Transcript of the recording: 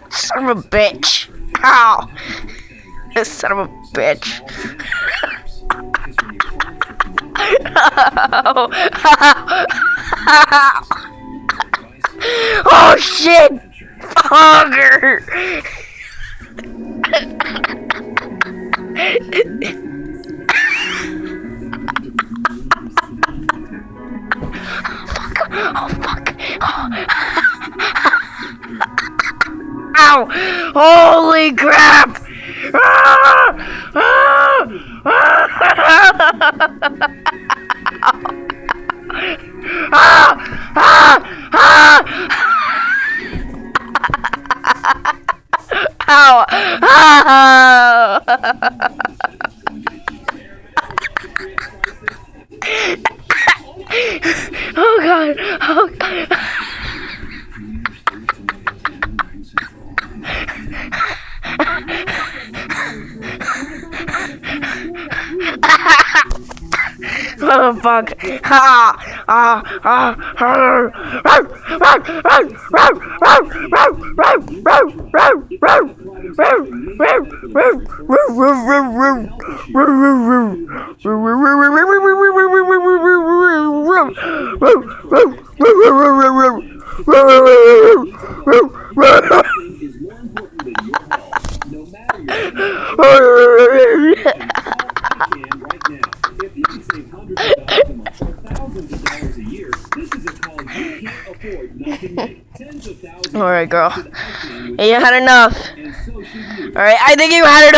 Son of a bitch. Ow. This son of a bitch. Oh shit! Fogger! Oh fuck! Ow! Holy crap! Ow! Oh god! Oh god! Oh fuck! Alright, girl. You had enough. Alright, I think you had enough.